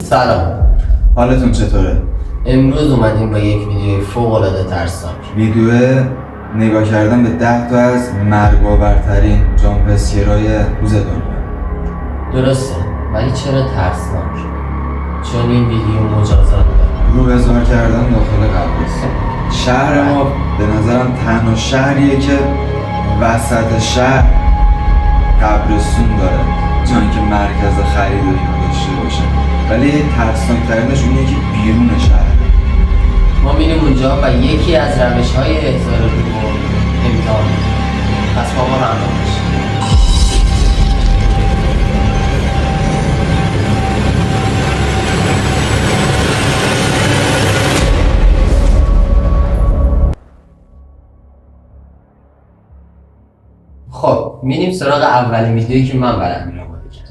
سلام. حالتون چطوره؟ امروز اومدیم با یک ویدیو فوق‌العاده ترسناک. ویدیو نگاه کردن به 10 تا از مرگ‌آورترین جامپسکرهای روز دنیا. درسته، ولی چرا ترسناک؟ چون این ویدیو مجازات داره. رو هزار کردن داخل قبرستون. شهر ما به نظرم تنها شهریه که وسط شهر قبرستون داره، چون که مرکز خرید و اینا داشته باشه. ولی ترسناک‌ترینش اونیه که بیرون شهر. ما میریم اونجا و یکی از روش‌های احضار روح رو امتحان می‌کنیم. پس با ما همراه باشید. خب میریم سراغ اولین ویدیویی که من برام آماده کردم.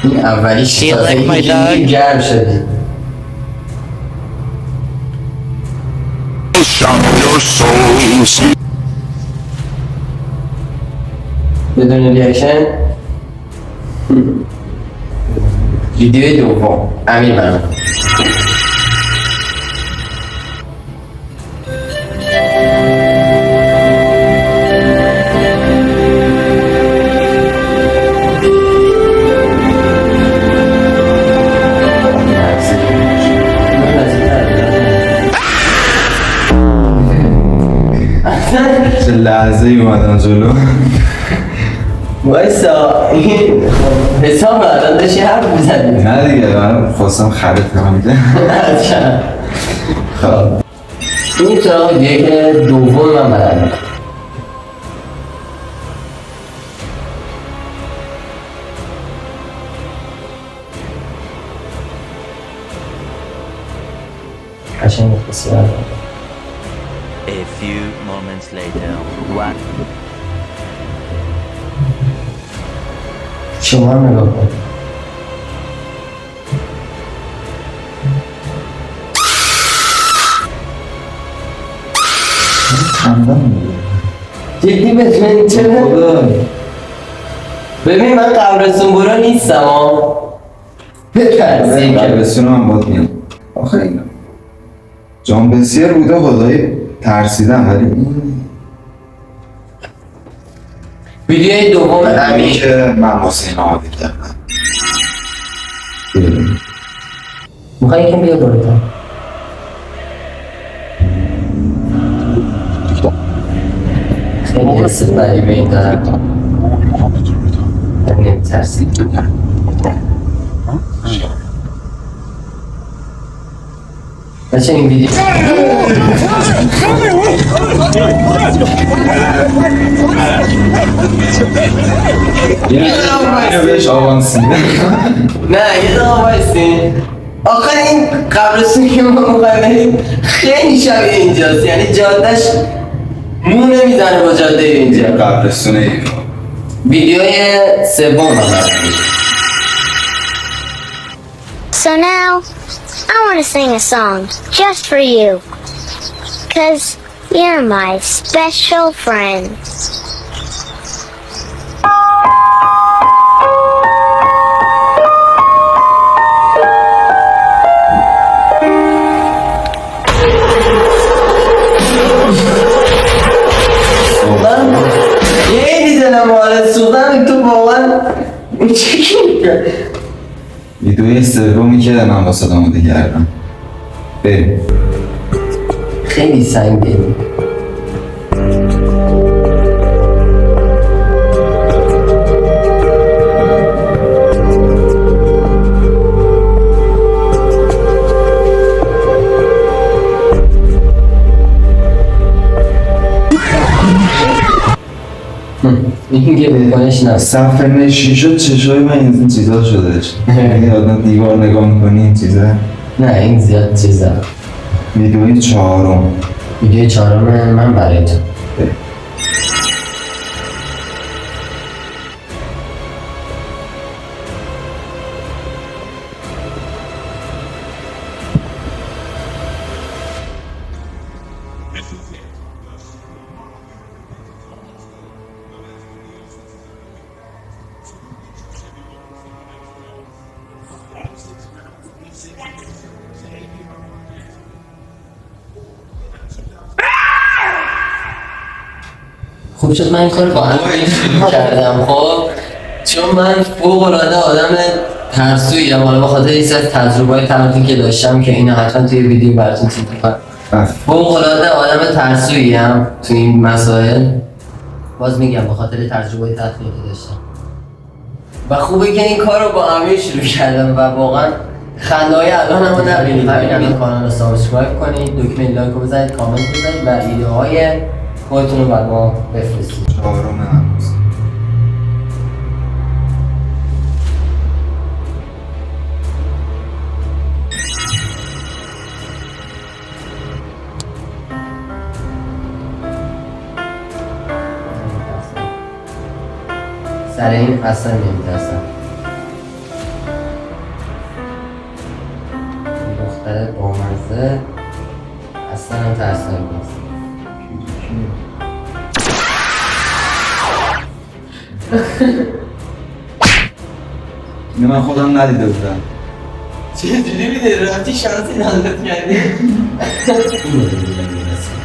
این اولیش تازه گرم شدی. بدون ریاکشن. ویدیو دوم امیر من چه لحظه ای اومدن جلو. وایسا این حساب الان داشتی حرف میزنی. نه دیگه من خواستم خرید کنم دیگه. خب این سراغ ویدیویی که دوم من برم. قشنگ بسیار A few moments later, what? شما هم نگاه کن. جدی بزنین چرا؟ ببین من قبرستون برا نیستم ها. بترسیم که قبرستون هم باید میام. آخه اینا جامپسکر بوده خدایی ترسیدم، ولی ویدیوی دوم همین امیر که من واسه اینا آماده کردم. میخوایی یکم بیا برو تا خیلی حس بدی به این دارم. من نمیترسید. بچه این ویدیو اینو بهش آوانس میده. نه یه دقیقه وایسین. آخه این قبرستون که ما میخوایم بریم خیلی شبیه اینجاست، یعنی جادهش مو نمیزنه با جاده اینجا. قبرستون اینا ویدیوی سوم هم So now, I want to sing a song just for you. 'Cause you're my special friend. خیلی دلم حاله سوزن تو واقعا چی میگه؟ ویدیوی سومی که من واسه آماده کردم. بریم. خیلی سنگین. این که بکنش نه صفحه نشین شد چشای من این چیزا شدهش. یعنی آدم دیوار نگاه میکنی این چیزا. نه این زیاد چیزا. ویدیوی چهارم. ویدیو چهارم من برای تو. خوب شد من این کار با امیر شروع کردم خب چون من فوق العاده آدم ترسوییم حالا به خاطر یه از تجربه‌های تمرین که داشتم که اینو حتما توی ویدیو براتون چیز می‌کنم. فوق العاده آدم ترسوییم تو این مسائل. باز میگم به خاطر تجربه تحقیقی داشتم و خوبه که این کار رو با امیر شروع کردم و واقعا خنده‌های الان هم نبینید. همین کانال رو سابسکرایب کنید، دکمه لایک رو بزنید، کامنت بزنید و ایده های خودتون رو بر ما بفرستید. چهارم هنوز سر این اصلا نمیترسم. دختر بامزه اصلا هم ترسناک نیست. اینو من خودم ندیده بودم. چجوری میده رفتی شانسی نازت کردی؟ اینو رو دیدم میرسیم.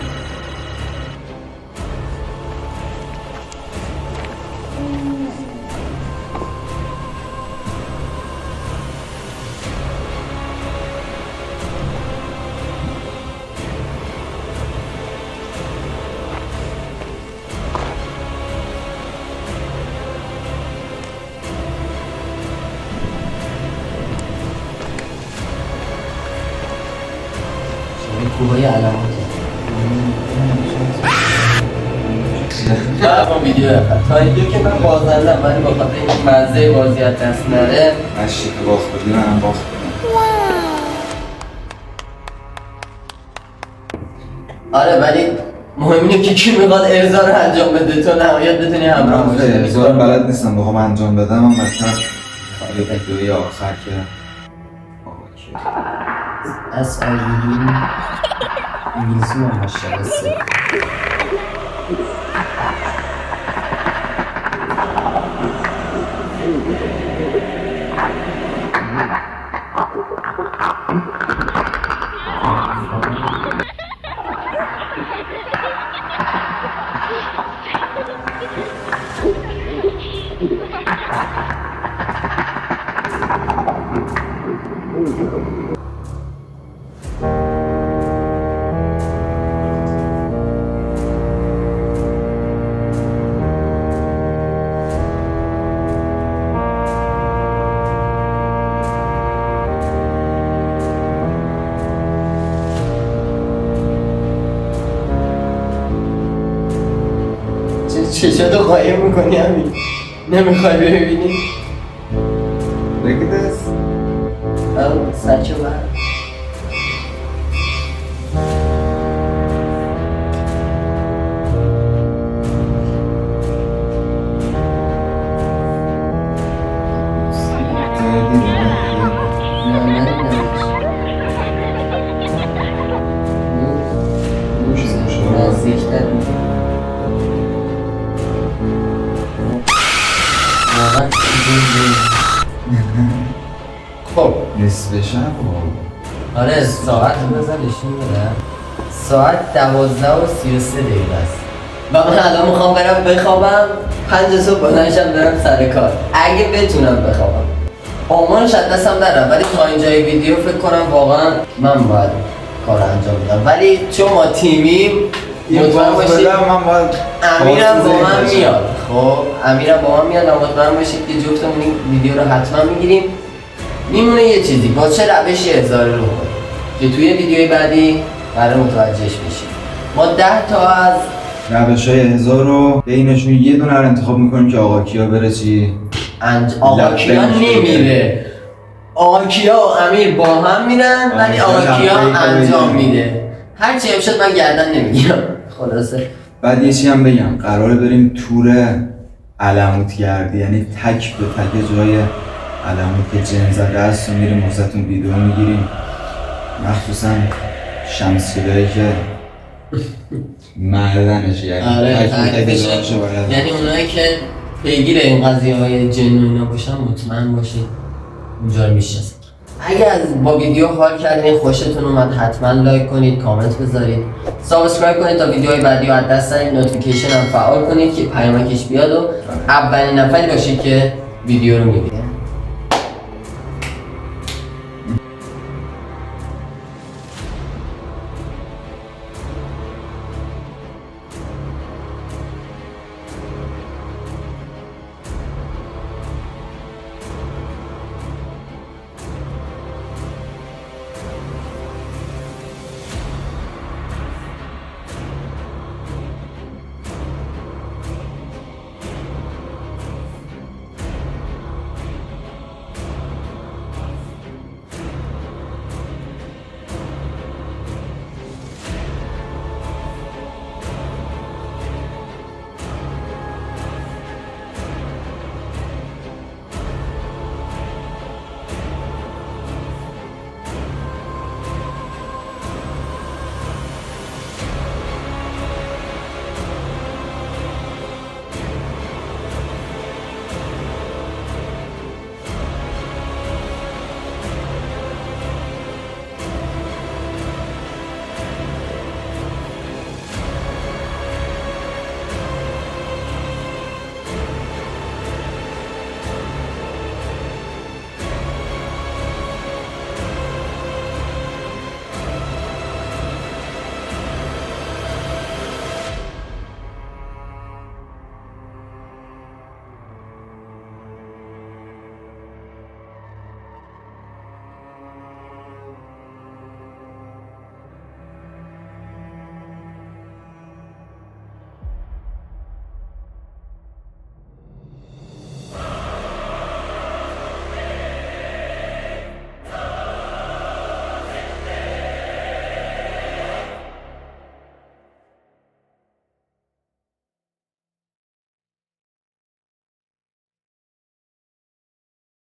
کوبای علاماته من ویدیو تا اینجا که من بازندم ولی با خاطر این مزه بازی از دست نره اشتی که باخت بودی منم باخت بودم. آره ولی مهم اینه که کی میخواد ارضا رو انجام بده تو نهایت بتونی همراه من باشی. ارزا رو بلد نیستم بخوام انجام بدم. من مثلا یه ویدیوی آخر که از آیدی انگلیسی من ماشاءالله سه چشاتو قایم میکنی همین نمیخوای ببینی؟ Look at this. سچو بر نزدیکتر خب نصف شب آره ساعت رو بزن نشون بده ساعت 12:33 دقیقه است و من الان میخوام برم بخوابم 5 صبح بلندشم برم سر کار اگه بتونم بخوابم آمانش از دستم درم ولی تا اینجای ویدیو فکر کنم واقعا من باید کار انجام بدم ولی چون ما تیمیم مطمئن باشید من باید امیرم با من میاد خب امیرم با من میاد و مطمئن باشید که جفتمون این ویدیو رو حتما میگیریم میمونه یه چیزی با چه روشی اظهار رو کنیم که توی ویدیوی بعدی قرار متوجهش بشیم ما 10 تا از روش‌های احضار رو بینشون یه دونه رو انتخاب میکنیم که آقا کیا بره چی آقا کیا نمیره آقا کیا و امیر با هم میرن ولی آقا کیا انجام میده هرچی هم شد من گردن نمیگیرم خلاصه بعد یه چی هم بگم قراره بریم تور علموتگردی یعنی تک به تک جای علموت که جن زده است و میریم واسهتون ویدیو میگیریم مخصوصا شمسیلایی که مردنش یعنی آره تک به تک جایشو باید یعنی اونایی که پیگیر این قضیه های جن و اینا باشن مطمئن باشید اونجا رو میشناسید اگر با ویدیو حال کردین، خوشتون اومد، حتما لایک کنید، کامنت بذارید، سابسکرایب کنید تا ویدیوهای بعدی رو از دست ندید، نوتیفیکیشن هم فعال کنید که پیامکش بیاد و اولین نفری باشید که ویدیو رو میبینید.